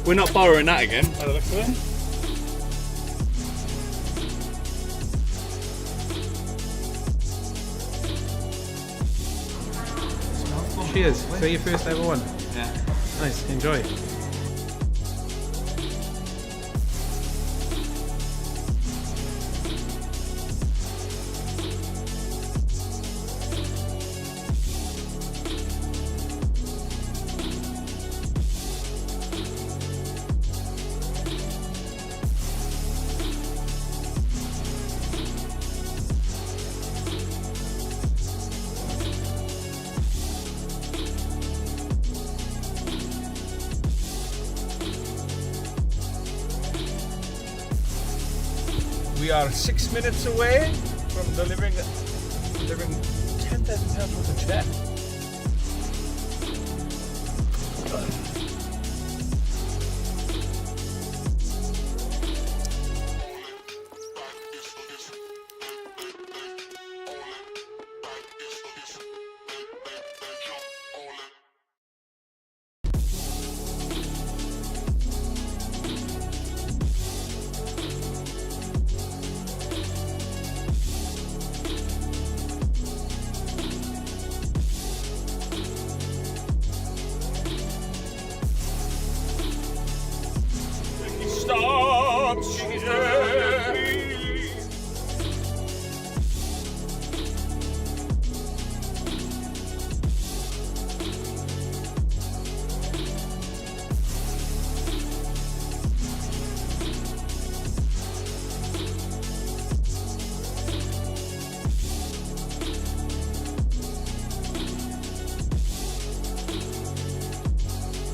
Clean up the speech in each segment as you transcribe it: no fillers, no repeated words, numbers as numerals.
We're not borrowing that again, by the looks of it. Cheers. Is that your first ever one? Yeah. Nice. Enjoy. We are 6 minutes away from delivering £10,000 worth of check. Stops, yeah.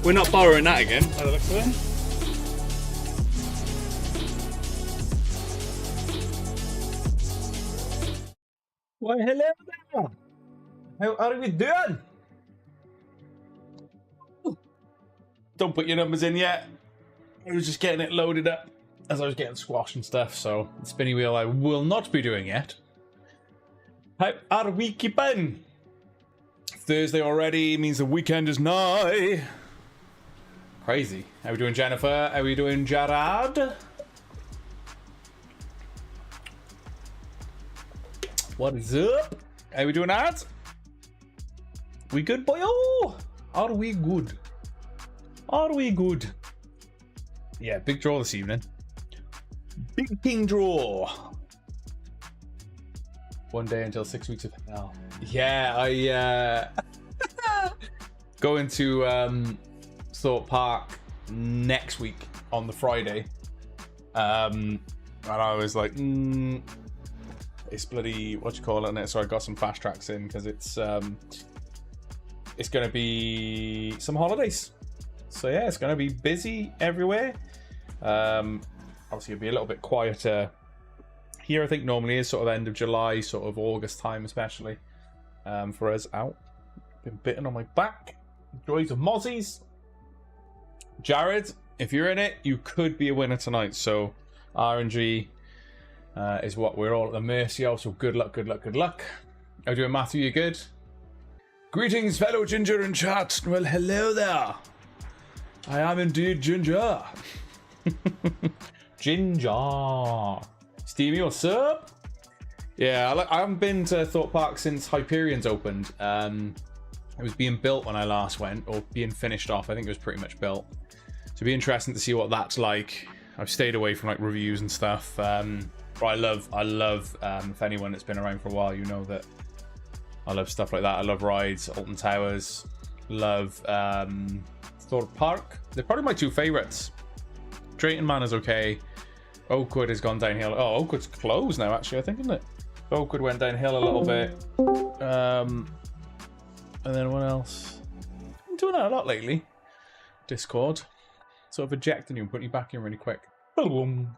We're not borrowing that again, by the looks of it. Why, hello there! How are we doing? Don't put your numbers in yet. I was just getting it loaded up as I was getting squash and stuff, so the spinny wheel I will not be doing yet. How are we keeping? Thursday already means the weekend is nigh. Crazy. How we doing, Jennifer? How we doing, Gerard? What is up? How we doing, that? We good, boy? Oh, are we good? Are we good? Yeah, big draw this evening. Big king draw. 1 day until 6 weeks of hell. Yeah, I going to Thorpe Park next week on the Friday. And I was like, it's bloody, what you call it? So I got some fast tracks in because it's going to be some holidays. So yeah, it's going to be busy everywhere. Obviously it'll be a little bit quieter here. I think normally is sort of end of July, sort of August time, especially for us out. Been bitten on my back. Joys of Mozzies. Jared, if you're in it, you could be a winner tonight. So RNG is what we're all at the mercy of. So good luck, good luck, good luck. How you doing, Matthew? You good? Greetings, fellow Ginger in chat. Well, hello there. I am indeed Ginger. Ginger. Stevie, what's up? Yeah, I haven't been to Thorpe Park since Hyperion's opened. It was being built when I last went, or being finished off. I think it was pretty much built. So it'd be interesting to see what that's like. I've stayed away from like reviews and stuff. But I love. If anyone that's been around for a while, you know that I love stuff like that. I love rides, Alton Towers. Love Thorpe Park. They're probably my two favourites. Drayton Man is okay. Oakwood has gone downhill. Oh, Oakwood's closed now, actually, I think, isn't it? Oakwood went downhill a little bit. And then what else? I'm doing that a lot lately. Discord. Sort of ejecting you and putting you back in really quick. I'm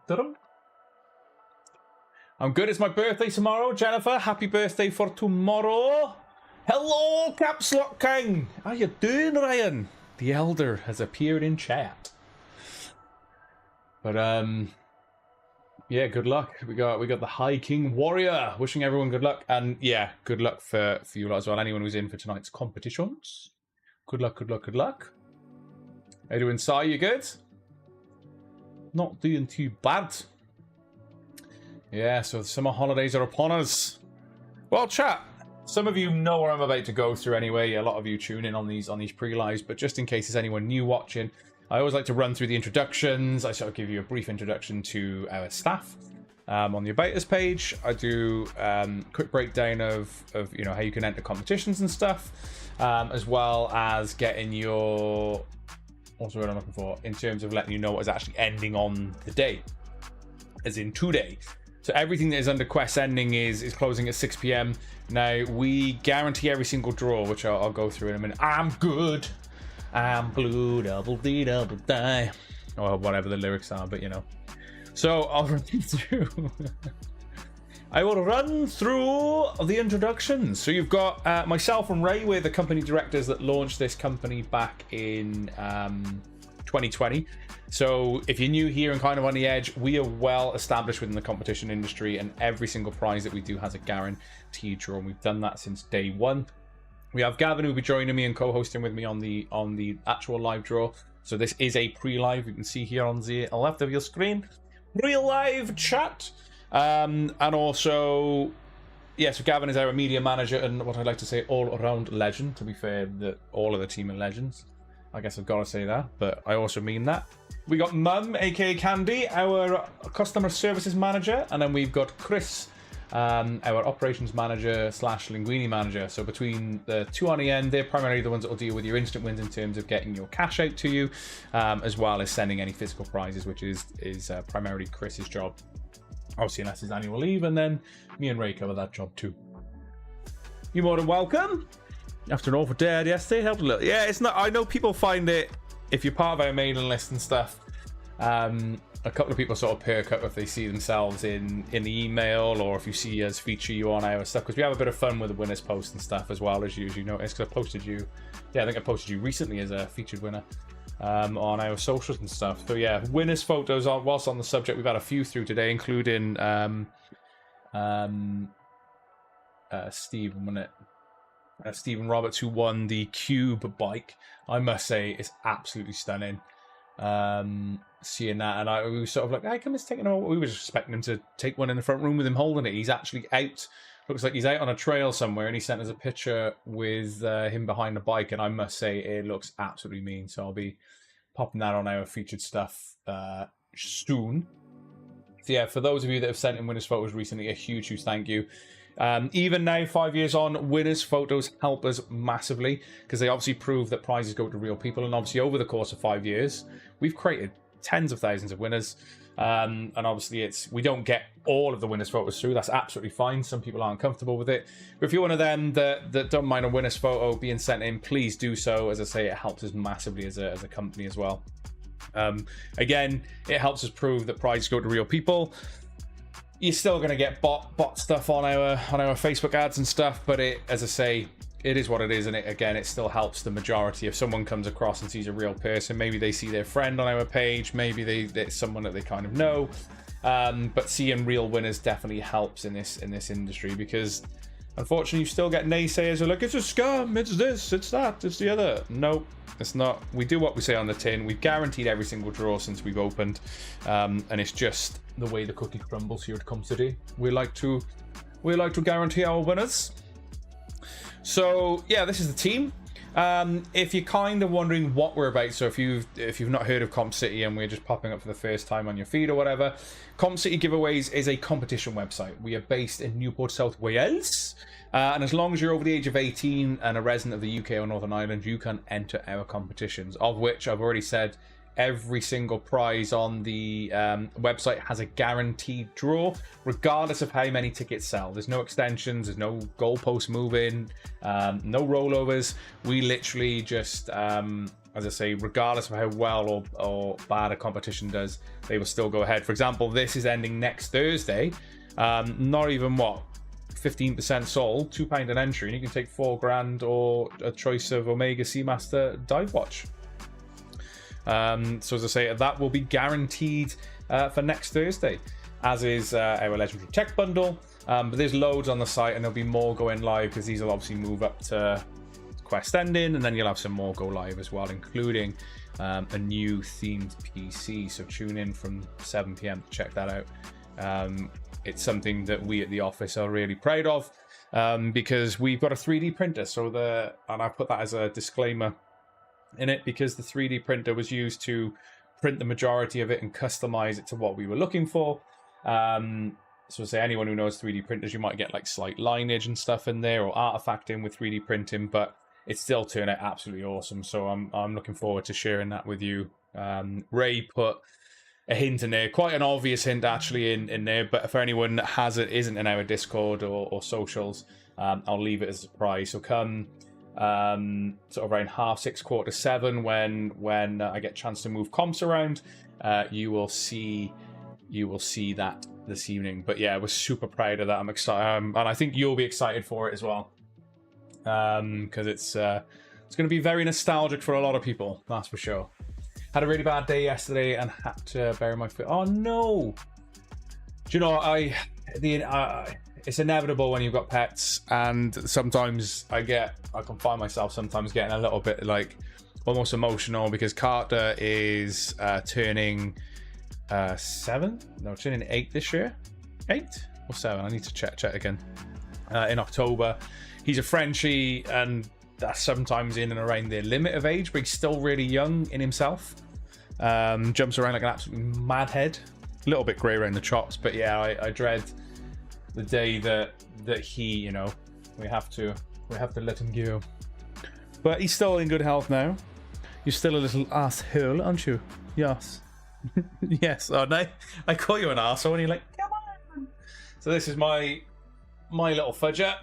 good. It's my birthday tomorrow, Jennifer. Happy birthday for tomorrow. Hello, Caps Lock King. How you doing, Ryan? The Elder has appeared in chat. But yeah, good luck. We got the High King Warrior. Wishing everyone good luck, and yeah, good luck for you lot as well. Anyone who's in for tonight's competitions. Good luck, good luck, good luck. How you doing, Si? You good? not doing too bad. Yeah, so the summer holidays are upon us. Well, chat, some of you know what I'm about to go through anyway. A lot of you tune in on these pre-lives, but just in case there's anyone new watching, I always like to run through the introductions. I sort of give you a brief introduction to our staff. On the About Us page, I do quick breakdown of you know how you can enter competitions and stuff, as well as getting your, what's the word I'm looking for, in terms of letting you know what is actually ending on the day, as in today. So everything that is under quest ending is closing at 6 p.m. Now we guarantee every single draw, which I'll go through in a minute. I'm good. I'm blue, double D, double die, or whatever the lyrics are, but you know. So I'll run through. I will run through the introductions. So you've got myself and Ray. We're the company directors that launched this company back in 2020. So if you're new here and kind of on the edge, we are well established within the competition industry, and every single prize that we do has a guaranteed draw, and we've done that since day one. We have Gavin, who'll be joining me and co-hosting with me on the actual live draw. So this is a pre-live. You can see here on the left of your screen, real live chat. And also, yeah, so Gavin is our media manager and what I'd like to say all-around legend. To be fair, all of the team are legends. I guess I've got to say that, but I also mean that. We got Mum, aka Candy, our customer services manager, and then we've got Chris, our operations manager / Linguini manager. So between the two on the end, they're primarily the ones that will deal with your instant wins in terms of getting your cash out to you, as well as sending any physical prizes, which is primarily Chris's job. Obviously, unless it's annual leave, and then me and Ray cover that job too. You're more than welcome. After an awful day yesterday, helped a little. Yeah, it's not. I know people find it, if you're part of our mailing list and stuff, a couple of people sort of perk up if they see themselves in the email, or if you see us feature you on our stuff, because we have a bit of fun with the winners post and stuff, as well, as you notice, because I posted you. Yeah, I think I posted you recently as a featured winner on our socials and stuff. So yeah, winners photos. Whilst on the subject, we've had a few through today, including Stephen Roberts, who won the Cube bike. I must say, it's absolutely stunning. Seeing that, and we were sort of like, "Hey, come, let's take it." We were just expecting him to take one in the front room with him holding it. He's actually out. Looks like he's out on a trail somewhere, and he sent us a picture with him behind the bike. And I must say, it looks absolutely mean. So I'll be popping that on our featured stuff soon. So yeah, for those of you that have sent in winners photos recently, a huge thank you. Even now, 5 years on, winners photos help us massively, because they obviously prove that prizes go to real people, and obviously over the course of 5 years we've created tens of thousands of winners, and obviously we don't get all of the winners photos through. That's absolutely fine. Some people aren't comfortable with it, but if you're one of them that don't mind a winners photo being sent in, please do so. As I say, it helps us massively as a company as well. Again, it helps us prove that prizes go to real people. You're still going to get bot stuff on our Facebook ads and stuff, but as I say, it is what it is, and it still helps the majority. If someone comes across and sees a real person, maybe they see their friend on our page, maybe it's someone that they kind of know, but seeing real winners definitely helps in this industry, because unfortunately you still get naysayers who are like, it's a scam, it's this, it's that, it's the other. No, it's not. We do what we say on the tin. We've guaranteed every single draw since we've opened, and it's just the way the cookie crumbles here at ComCity. We like to guarantee our winners. So yeah, this is the team. If you're kind of wondering what we're about, so if you've not heard of ComCity and we're just popping up for the first time on your feed or whatever, ComCity Giveaways is a competition website. We are based in Newport, South Wales, and as long as you're over the age of 18 and a resident of the UK or Northern Ireland, you can enter our competitions, of which I've already said every single prize on the website has a guaranteed draw, regardless of how many tickets sell. There's no extensions, there's no goalpost moving, no rollovers. We literally just, as I say, regardless of how well or bad a competition does, they will still go ahead. For example, this is ending next Thursday. Not even 15% sold, £2 an entry, and you can take £4 or a choice of Omega Seamaster dive watch. So as I say, that will be guaranteed for next Thursday, as is our legendary tech bundle, but there's loads on the site, and there'll be more going live, because these will obviously move up to Quest ending, and then you'll have some more go live as well, including a new themed PC. So tune in from 7 p.m. to check that out. It's something that we at the office are really proud of, because we've got a 3D printer. And I put that as a disclaimer in it, because the 3D printer was used to print the majority of it and customize it to what we were looking for. So say anyone who knows 3D printers, you might get like slight lineage and stuff in there, or artifacting with 3D printing, but it's still turned out absolutely awesome. So I'm looking forward to sharing that with you. Ray put a hint in there, quite an obvious hint actually in there, but for anyone that isn't in our Discord or socials, I'll leave it as a surprise. So come sort of around 6:30, 6:45, when I get a chance to move comps around, you will see that this evening. But yeah, I was super proud of that. I'm excited, and I think you'll be excited for it as well, because it's going to be very nostalgic for a lot of people, that's for sure. Had a really bad day yesterday and had to bury my foot. Oh no! Do you know, it's inevitable when you've got pets, and sometimes I can find myself sometimes getting a little bit like almost emotional, because Carter is turning 7? No, turning 8 this year. 8 or 7? I need to check again. In October. He's a Frenchie, and that's sometimes in and around their limit of age, but he's still really young in himself. Jumps around like an absolute madhead. A little bit grey around the chops, but yeah, I dread the day that he, you know, we have to let him go. But he's still in good health now. You're still a little asshole, aren't you? Yes. Yes. Oh no, I call you an arsehole and you're like, come on. So this is my little fudger.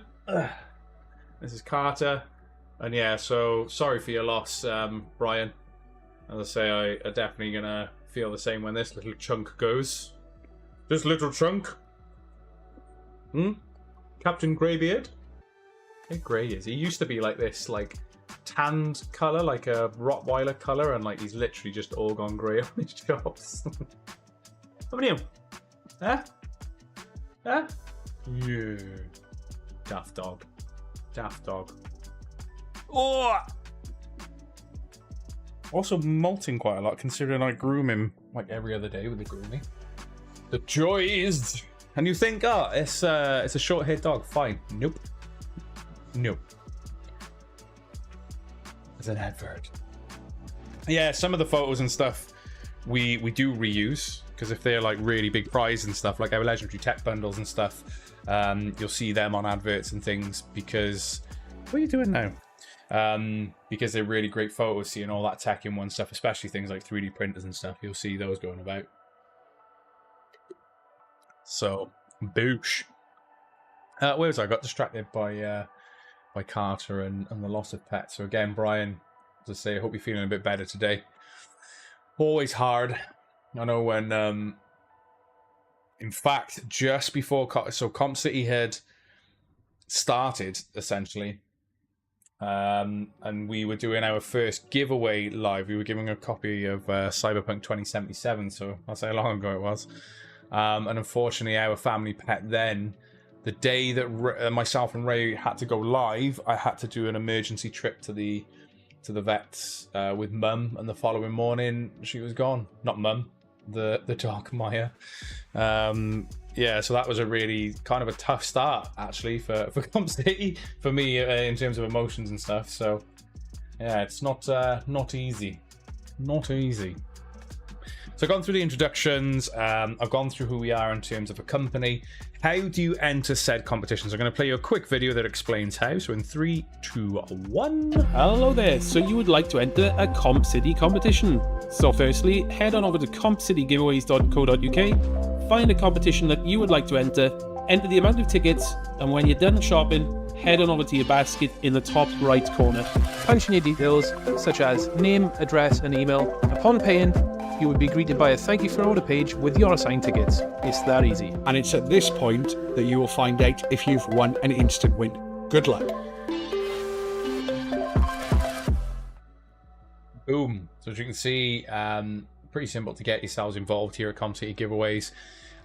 This is Carter. And yeah, so sorry for your loss, Brian. As I say, I are definitely gonna feel the same when this little chunk goes. This little chunk. Captain Greybeard? How grey is he? He used to be like this, like tanned colour, like a Rottweiler colour, and like he's literally just all gone grey on his chops. How many of them? Huh? Huh? Yeah. Daft dog. Daft dog. Oh! Also molting quite a lot, considering I groom him like every other day with the grooming. The joys! And you think, oh, it's a short-haired dog. Fine. Nope. Nope. It's an advert. Yeah, some of the photos and stuff we do reuse, because if they're like really big prize and stuff, like our legendary tech bundles and stuff, you'll see them on adverts and things, because what are you doing now? Because they're really great photos, seeing all that tech in one stuff, especially things like 3D printers and stuff. You'll see those going about. So, boosh. Where was I? Got distracted by Carter and the loss of pets. So again, Brian, as I say, I hope you're feeling a bit better today. Always hard. I know when, in fact, just before, Comp City had started, essentially, and we were doing our first giveaway live. We were giving a copy of Cyberpunk 2077, so that's how long ago it was. And unfortunately, our family pet then, the day that myself and Ray had to go live, I had to do an emergency trip to the vets with Mum, and the following morning she was gone. Not Mum, the dog Maya. Yeah, so that was a really kind of a tough start actually for Comp City for me in terms of emotions and stuff. So yeah, it's not easy, not easy. So I've gone through the introductions, I've gone through who we are in terms of a company. How do you enter said competitions? I'm going to play you a quick video that explains how. So in 3, 2, 1. Hello there. So you would like to enter a Comp City competition. So firstly, head on over to compcitygiveaways.co.uk, find a competition that you would like to enter the amount of tickets, and when you're done shopping, head on over to your basket in the top right corner. Punch in your details, such as name, address, and email. Upon paying, you will be greeted by a thank you for order page with your assigned tickets. It's that easy. And it's at this point that you will find out if you've won an instant win. Good luck. Boom. So as you can see, pretty simple to get yourselves involved here at Comp City Giveaways.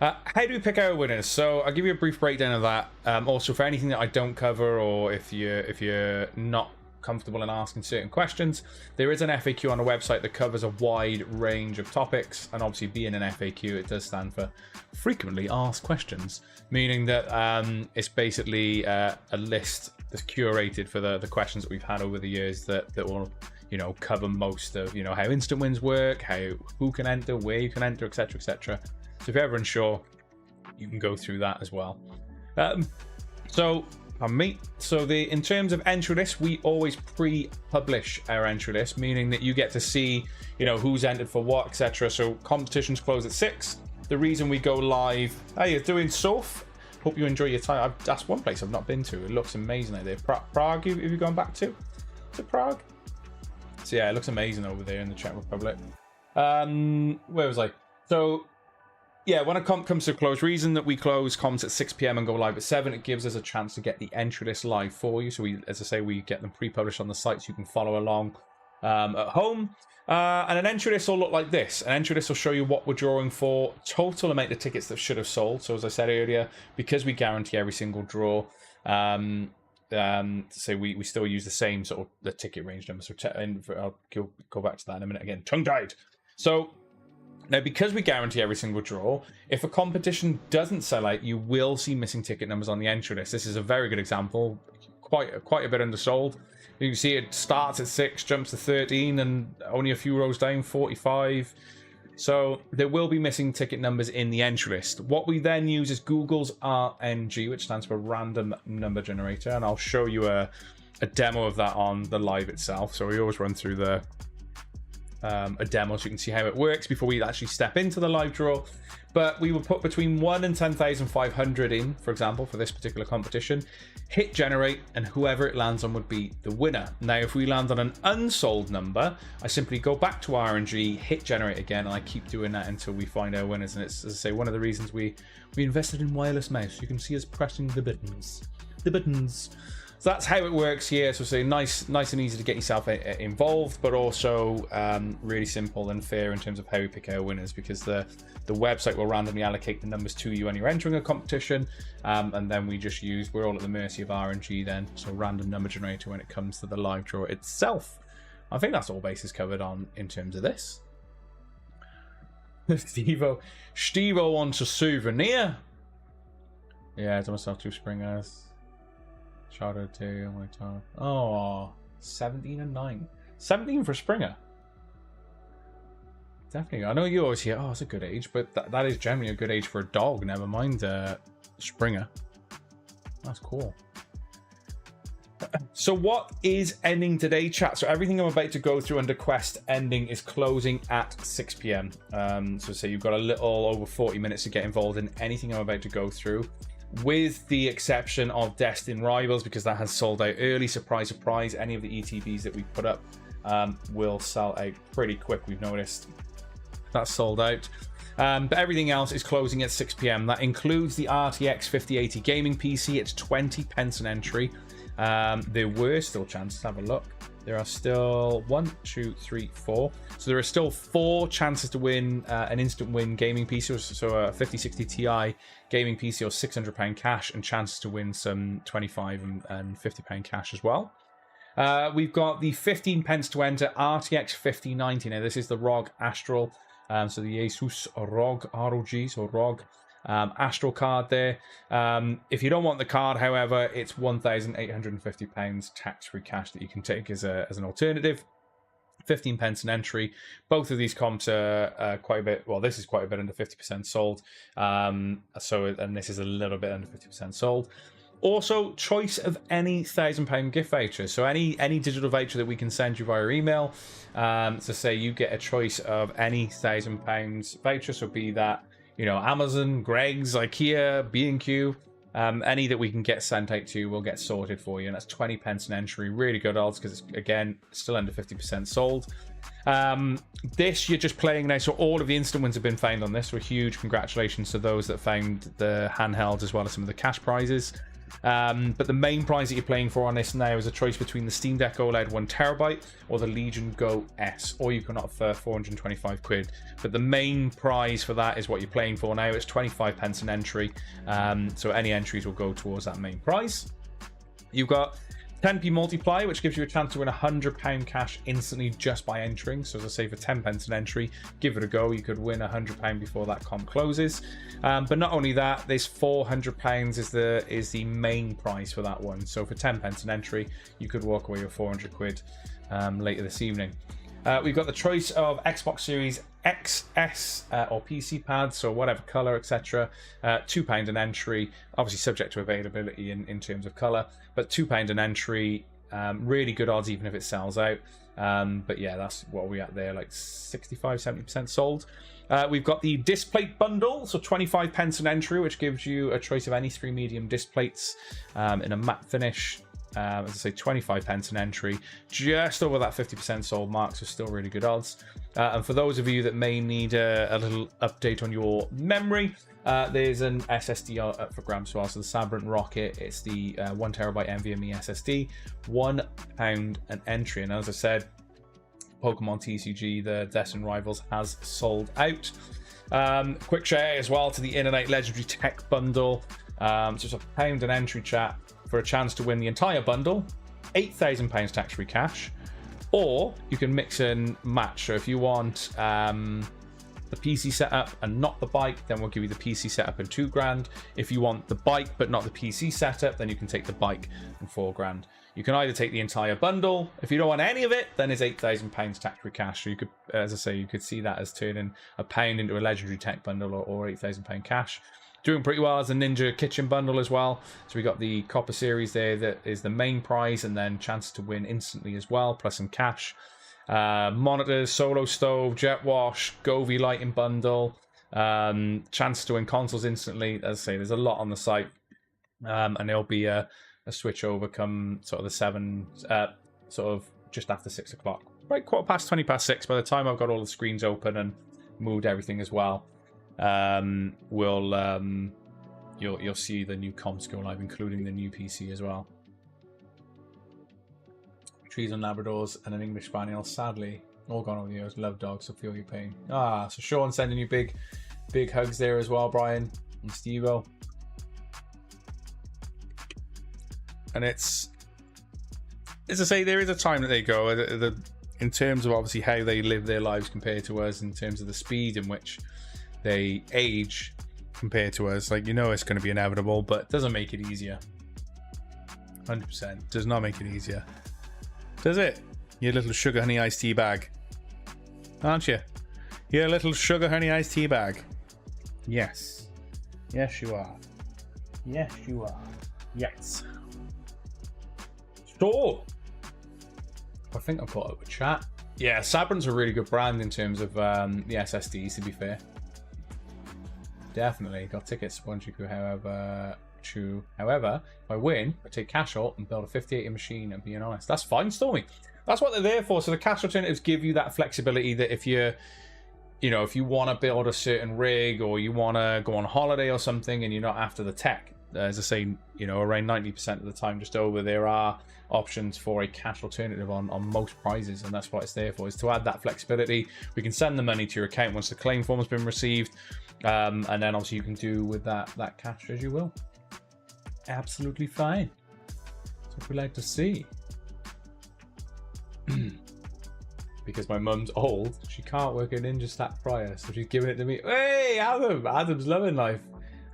How do we pick our winners? So I'll give you a brief breakdown of that. Also, for anything that I don't cover, or if you're not comfortable in asking certain questions, there is an FAQ on the website that covers a wide range of topics. And obviously, being an FAQ, it does stand for frequently asked questions, meaning that it's basically a list that's curated for the questions that we've had over the years that will, you know, cover most of, you know, how instant wins work, who can enter, where you can enter, etc., etc. So if you're ever unsure, you can go through that as well. So in terms of entry list, we always pre-publish our entry list, meaning that you get to see, you know, who's entered for what, etc. So competitions close at 6. The reason we go live, hey, you're doing Soph. Hope you enjoy your time. That's one place I've not been to. It looks amazing out there. Prague, have you gone back to? Is it Prague? So yeah, it looks amazing over there in the Czech Republic. Where was I? So yeah, when a comp comes to a close, reason that we close comps at 6 p.m. and go live at 7, it gives us a chance to get the entry list live for you. So we, as I say, we get them pre-published on the site so you can follow along at home. And an entry list will look like this. An entry list will show you what we're drawing for, total amount of tickets that should have sold. So as I said earlier, because we guarantee every single draw, so we still use the same sort of the ticket range number. So I'll go back to that in a minute again. Tongue-tied. So now, because we guarantee every single draw, if a competition doesn't sell out, you will see missing ticket numbers on the entry list. This is a very good example. Quite a bit undersold. You can see it starts at 6, jumps to 13, and only a few rows down, 45. So there will be missing ticket numbers in the entry list. What we then use is Google's RNG, which stands for Random Number Generator, and I'll show you a demo of that on the live itself. So we always run through a demo so you can see how it works before we actually step into the live draw. But we would put between 1 and 10,500 in, for example, for this particular competition, hit generate, and whoever it lands on would be the winner. Now, if we land on an unsold number, I simply go back to RNG, hit generate again, and I keep doing that until we find our winners. And it's, as I say, one of the reasons we invested in wireless mouse. You can see us pressing the buttons. So that's how it works here. So say nice and easy to get yourself involved, but also really simple and fair in terms of how we pick our winners, because the website will randomly allocate the numbers to you when you're entering a competition, and then we're all at the mercy of RNG then, so random number generator when it comes to the live draw itself. I think that's all bases covered on in terms of this. Stevo wants a souvenir. Yeah, it's myself 2 springers. Shout out to my time. Oh, 17 and 9. 17 for Springer. Definitely. I know you always hear, oh, it's a good age, but that is generally a good age for a dog. Never mind Springer. That's cool. So what is ending today, chat? So everything I'm about to go through under quest ending is closing at 6 p.m. So say you've got a little over 40 minutes to get involved in anything I'm about to go through, with the exception of Destin Rivals, because that has sold out early. Surprise, surprise. Any of the ETBs that we put up will sell out pretty quick. We've noticed that's sold out. But everything else is closing at 6 p.m. That includes the RTX 5080 gaming PC. It's 20 pence an entry. There were still chances. Have a look. There are still 1, 2, 3, 4. So there are still 4 chances to win an instant win gaming PC, so a 5060 Ti gaming PC, or £600 cash, and chances to win some £25 and £50 cash as well. We've got the 15 pence to enter RTX 5090. Now this is the ROG Astral, so the Asus ROG ROG Astral card there. If you don't want the card, however, it's £1,850 tax-free cash that you can take as an alternative. 15 pence an entry. Both of these comps are quite a bit, well, this is quite a bit under 50% sold, and this is a little bit under 50% sold. Also, choice of any £1,000 gift voucher. So any digital voucher that we can send you via email. So say you get a choice of any £1,000 voucher, so be that, you know, Amazon, Greg's, IKEA, B&Q, any that we can get sent out to, we'll get sorted for you. And that's 20 pence an entry. Really good odds, because it's, again, still under 50% sold. This you're just playing now, so all of the instant wins have been found on this. So a huge congratulations to those that found the handhelds as well as some of the cash prizes. But the main prize that you're playing for on this now is a choice between the Steam Deck OLED 1TB or the Legion Go S, or you can opt for 425 quid. But the main prize for that is what you're playing for now. It's 25 pence an entry, so any entries will go towards that main prize. You've got 10p multiply, which gives you a chance to win £100 cash instantly just by entering. So as I say, for 10 pence an entry, give it a go. You could win £100 before that comp closes. But not only that, this £400 is the main prize for that one. So for 10 pence an entry, you could walk away with 400 quid later this evening. We've got the choice of Xbox Series XS or PC pads, so whatever color, etc. £2 an entry, obviously subject to availability in terms of color, but £2 an entry, really good odds even if it sells out. But yeah, that's what we're at there, like 65-70% sold. We've got the displate bundle, so 25 pence an entry, which gives you a choice of any 3 medium displates in a matte finish. As I say, 25 pence an entry, just over that 50% sold mark, so still really good odds. And for those of you that may need a little update on your memory, there's an SSD up for grabs as well. So the Sabrent Rocket, it's the 1TB NVMe SSD, £1 an entry. And as I said, Pokemon TCG, the Destined Rivals, has sold out. Quick share as well to the In and Out Legendary Tech Bundle. So it's £1 an entry, chat, for a chance to win the entire bundle, £8,000 tax-free cash, or you can mix and match. So if you want the PC setup and not the bike, then we'll give you the PC setup and £2,000. If you want the bike but not the PC setup, then you can take the bike and £4,000. You can either take the entire bundle. If you don't want any of it, then it's £8,000 tax-free cash. So you could, as I say, you could see that as turning £1 into a legendary tech bundle or £8,000 cash. Doing pretty well as a Ninja Kitchen bundle as well. So we got the Copper Series there that is the main prize, and then chance to win instantly as well, plus some cash. Monitors, Solo Stove, Jet Wash, Govee Lighting bundle, chance to win consoles instantly. As I say, there's a lot on the site, and there'll be a switch over come sort of the 7, sort of just after 6 o'clock, right, 6:20. By the time I've got all the screens open and moved everything as well, you'll see the new comps go live, including the new PC as well. Trees and Labradors and an English Spaniel, sadly all gone over the years. Love dogs, so feel your pain. So Sean sending you big hugs there as well, Brian and Steve-O. And it's, as I say, there is a time that they go in terms of obviously how they live their lives compared to us, in terms of the speed in which they age compared to us. Like, it's going to be inevitable, but it doesn't make it easier. 100% does not make it easier, does it? You little sugar honey iced tea bag, aren't you? You little sugar honey iced tea bag. Yes you are. Yes. So I think I've got a chat. Yeah, Sabrent's a really good brand in terms of the SSDs, to be fair. Definitely got tickets to Bunchiku. However, if I win, I take cash out and build a 5080 machine. And being honest, that's fine, Stormy. That's what they're there for. So the cash alternatives give you that flexibility that if you want to build a certain rig, or you want to go on holiday or something, and you're not after the tech, as I say, around 90% of the time, just over, there are options for a cash alternative on most prizes, and that's what it's there for, is to add that flexibility. We can send the money to your account once the claim form has been received, and then obviously you can do with that cash as you will. Absolutely fine. That's what we like to see. Because my mum's old, she can't work a Ninja Stack fryer, so she's giving it to me. Hey, Adam's loving life.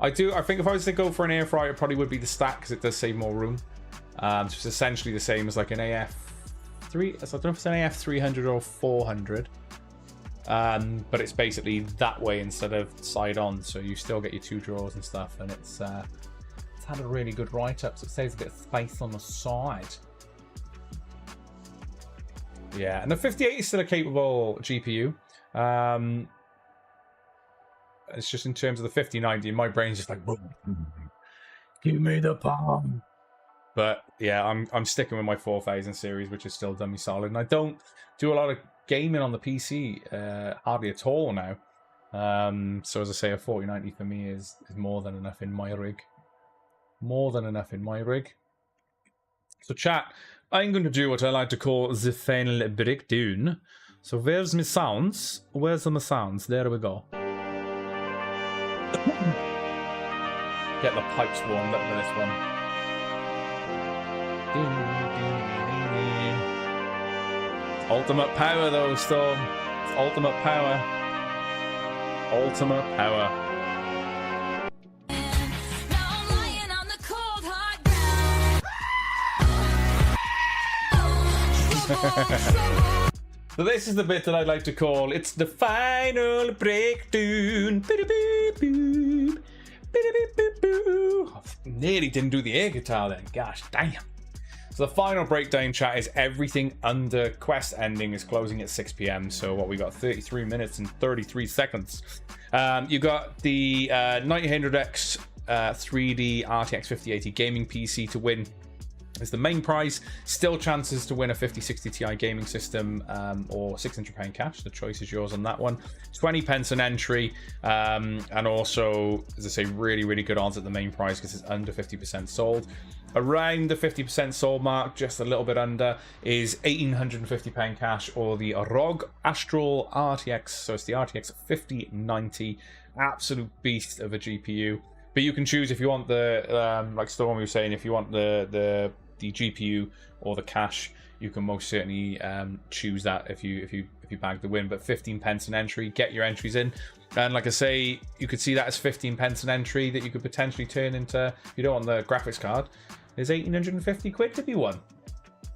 I think if I was to go for an air fryer, it probably would be the Stack, because it does save more room. So it's essentially the same as like an AF3. So I don't know if it's an AF300 or 400. But it's basically that way instead of side on, so you still get your 2 drawers and stuff, and it's had a really good write-up, so it saves a bit of space on the side. Yeah, and the 58 is still a capable GPU. It's just in terms of the 5090, my brain's just like, give me the palm. But yeah, I'm sticking with my 4000 series, which is still done me solid. And I don't do a lot of gaming on the PC, hardly at all now. So as I say, a 4090 for me is more than enough in my rig. More than enough in my rig. So chat, I'm going to do what I like to call the final breakdown. So where's my sounds? Where's my sounds? There we go. Get the pipes warmed up for this one. Ultimate power, though, Storm. Ultimate power. Ultimate power. So this is the bit that I'd like to call, it's the final breakdown. I nearly didn't do the air guitar then. Gosh, damn. So the final breakdown, chat, is everything under quest ending is closing at 6 p.m. So what we got, 33 minutes and 33 seconds. You got the 900X 3D RTX 5080 gaming PC to win. Is the main prize. Still chances to win a 5060 Ti gaming system or £600 cash. The choice is yours on that one. 20 pence an entry, and also, as I say, really good odds at the main prize because it's under 50% sold. Around the 50% sold mark, just a little bit under, is £1,850 cash or the ROG Astral RTX. So it's the RTX 5090, absolute beast of a GPU. But you can choose if you want the, like Storm was saying, if you want the GPU or the cash, you can most certainly choose that if you bag the win. But 15 pence an entry, get your entries in. And like I say, you could see that as 15 pence an entry that you could potentially turn into, if you don't want the graphics card, there's 1,850 quid to be won.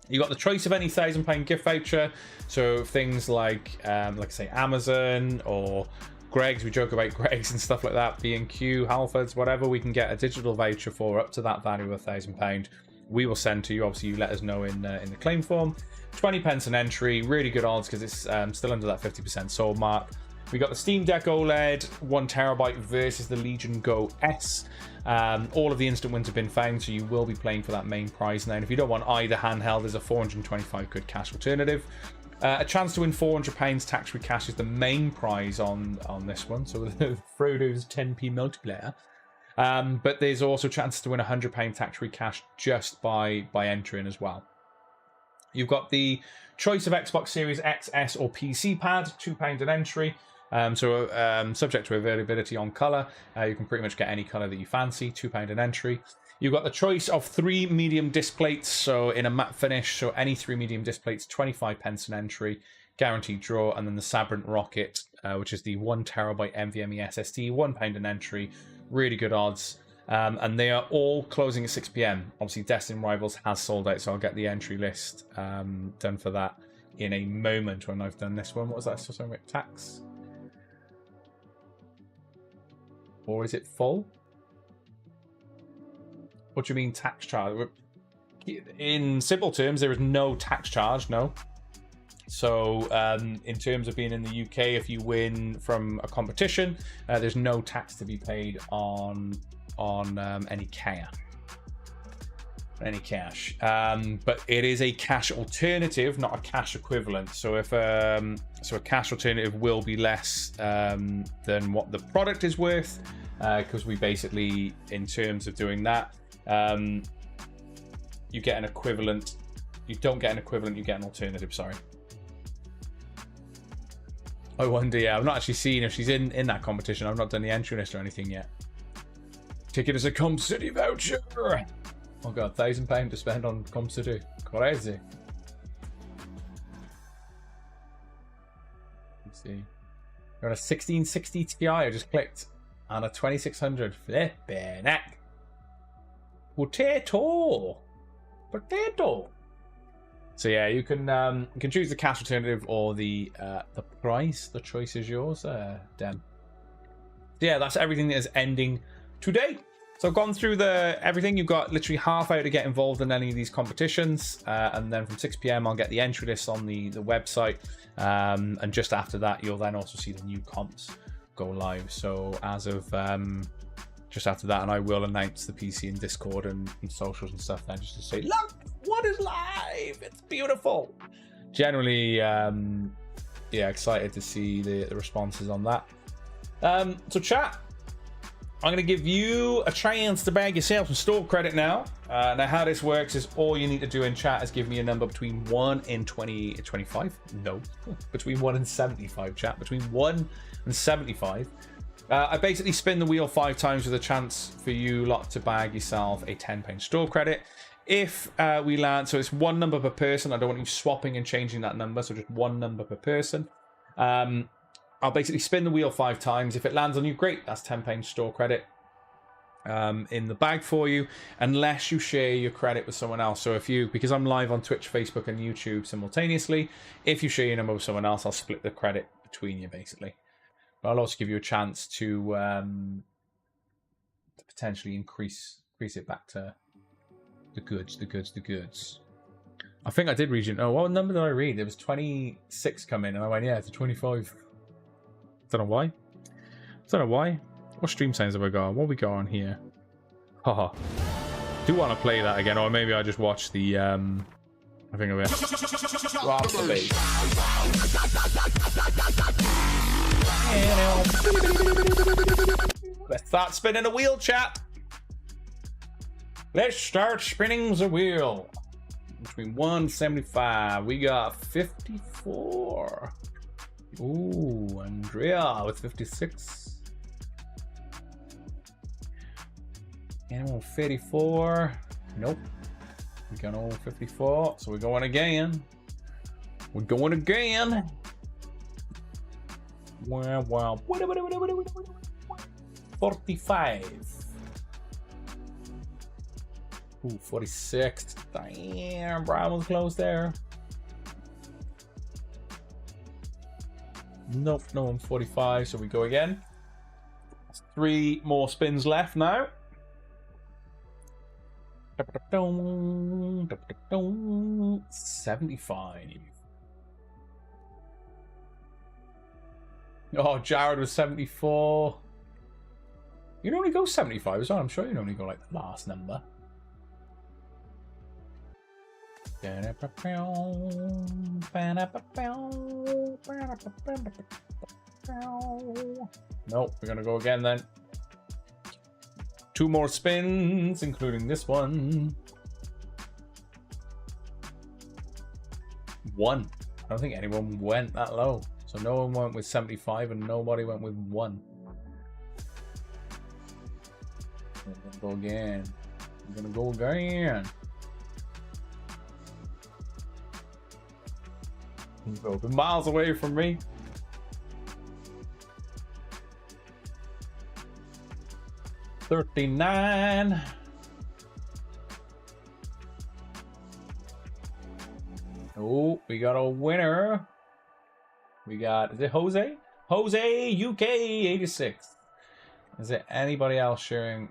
You got the choice of any £1,000 gift voucher. So things like I say, Amazon or Greggs, we joke about Greggs and stuff like that, B&Q, Halfords, whatever, we can get a digital voucher for up to that value of £1,000. We will send to you. Obviously, you let us know in the claim form. 20 pence an entry, really good odds because it's still under that 50% sold mark. We got the Steam Deck OLED 1TB versus the Legion Go S. All of the instant wins have been found, so you will be playing for that main prize now. And if you don't want either handheld, there's a 425 quid cash alternative. A chance to win £400 tax-free cash is the main prize on this one. So the Frodo's 10p multiplayer. But there's also chances to win £100 tax-free cash just by entering as well. You've got the choice of Xbox Series X, S or PC pad, £2 an entry. Subject to availability on colour, you can pretty much get any colour that you fancy, £2 an entry. You've got the choice of 3 medium disc plates, so in a matte finish, so any 3 medium disc plates, 25 pence an entry, guaranteed draw, and then the Sabrent Rocket, which is the 1TB NVMe SSD, £1 an entry, really good odds. And they are all closing at 6 p.m. Obviously, Destin Rivals has sold out, so I'll get the entry list done for that in a moment when I've done this one. What was that? Something about tax? Or is it full? What do you mean tax charge? In simple terms, there is no tax charge, no. So in terms of being in the UK, if you win from a competition, there's no tax to be paid on any cash. But it is a cash alternative, not a cash equivalent. So if a cash alternative will be less than what the product is worth, because we basically, in terms of doing that, you get an equivalent. You don't get an equivalent, you get an alternative, sorry. I wonder, yeah, I've not actually seen if she's in that competition. I've not done the entry list or anything yet. Ticket is a Com City voucher. Oh god, £1,000 to spend on Com City. Crazy. Let's see. You're on a 1660 Ti, I just clicked. And a 2600. Flippin' heck. Potato. So yeah, you can choose the cash alternative or the price. The choice is yours, Dan. So yeah, that's everything that is ending today. So I've gone through everything. You've got literally half hour to get involved in any of these competitions, and then from 6 p.m. I'll get the entry list on the website, and just after that you'll then also see the new comps go live. So as of just after that, and I will announce the PC and Discord and socials and stuff then, just to say, look what is live, it's beautiful. Generally yeah, excited to see the responses on that. So chat, I'm going to give you a chance to bag yourself some store credit now. Now how this works is all you need to do in chat is give me a number between 1 and 25. No, between 1 and 75, chat. Between 1 and 75. I basically spin the wheel 5 times with a chance for you lot to bag yourself a £10 store credit. If we land, so it's one number per person. I don't want you swapping and changing that number, so just one number per person. I'll basically spin the wheel 5 times. If it lands on you, great. That's £10 store credit in the bag for you, unless you share your credit with someone else. So if you, because I'm live on Twitch, Facebook, and YouTube simultaneously, if you share your number with someone else, I'll split the credit between you, basically. But I'll also give you a chance to potentially increase it back to the goods. I think I did read you. Oh, what number did I read? There was 26 come in, and I went, yeah, it's a 25. Don't know why. What stream signs have I got? What we got on here? Haha. Do want to play that again, or maybe I just watch the I think of it. Drop the bass. Let's start spinning the wheel, chat. Let's start spinning the wheel. Between 175, we got 54. Ooh, Andrea with 56. Animal 54. Nope. We got old 54. So we're going again. Wow. 45. Ooh, 46. Damn, Brian was close there. Nope, no one 45, so we go again. 3 more spins left now. 75. Oh, Jared was 74. You normally go 75 as well. I'm sure you normally go like the last number. Nope, we're gonna go again then. 2 more spins, including this one. 1. I don't think anyone went that low. So no one went with 75 and nobody went with 1. I'm gonna go again. He's open miles away from me. $39. Oh, we got a winner. We got, is it Jose? Jose UK 86. Is there anybody else sharing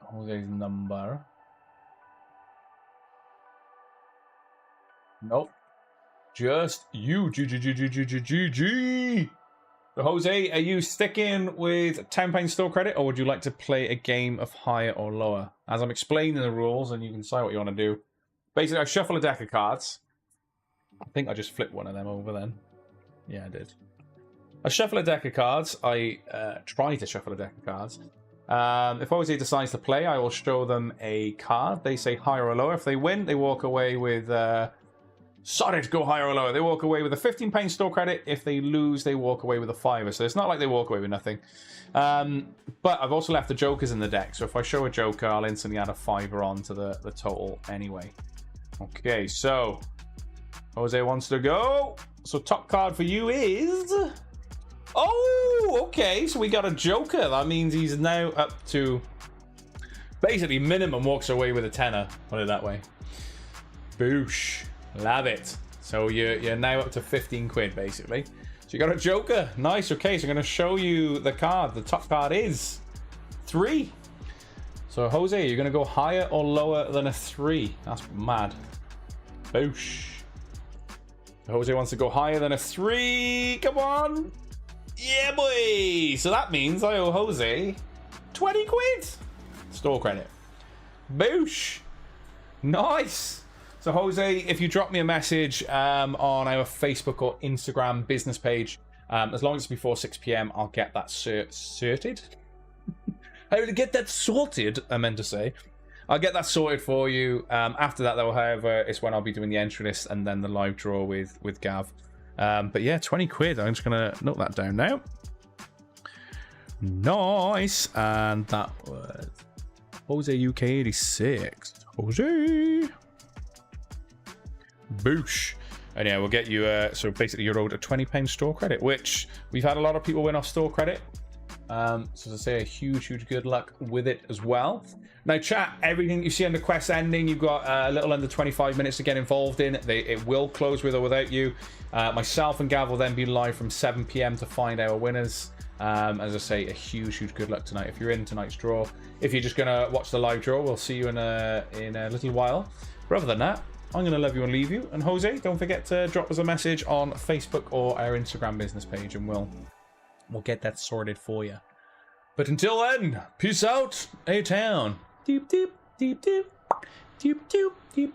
Jose's number? Nope. Just you. GG. So Jose, are you sticking with £10 store credit, or would you like to play a game of higher or lower? As I'm explaining the rules, and you can decide what you want to do. Basically, I shuffle a deck of cards. I think I just flipped one of them over then. Yeah, I did. I shuffle a deck of cards. I try to shuffle a deck of cards. If Jose decides to play, I will show them a card. They say higher or lower. If they win, they walk away with... sorry to go higher or lower. They walk away with a £15 store credit. If they lose, they walk away with a £5. So it's not like they walk away with nothing. But I've also left the jokers in the deck. So if I show a joker, I'll instantly add a £5 onto the total anyway. Okay, so Jose wants to go. So top card for you is... Oh, okay. So we got a joker. That means he's now up to... Basically, minimum walks away with a tenner. Put it that way. Boosh. Love it. So you're now up to 15 quid, basically. So you got a joker. Nice. Okay, so I'm going to show you the card. The top card is 3. So Jose, you're going to go higher or lower than a 3. That's mad. Boosh. Jose wants to go higher than a 3. Come on. Yeah, boy. So that means I owe Jose 20 quid. Store credit. Boosh. Nice. So Jose, if you drop me a message on our Facebook or Instagram business page, as long as it's before 6 PM, I'll get that sorted. I will get that sorted, I meant to say. I'll get that sorted for you. After that, though, however, it's when I'll be doing the entry list and then the live draw with Gav. But yeah, 20 quid. I'm just going to note that down now. Nice. And that was Jose UK 86. Jose. Boosh. And yeah, we'll get you, so basically you're owed a £20 store credit, which we've had a lot of people win off store credit. So as I say, a huge good luck with it as well. Now chat, everything you see on the quest ending, you've got a little under 25 minutes to get involved in. It will close with or without you. Myself and Gav will then be live from 7 PM to find our winners. As I say, a huge good luck tonight if you're in tonight's draw. If you're just gonna watch the live draw, we'll see you in a little while. But other than that, I'm gonna love you and leave you. And Jose, don't forget to drop us a message on Facebook or our Instagram business page, and we'll get that sorted for you. But until then, peace out, A-Town. Deep, deep, deep, deep, deep, deep, deep, deep.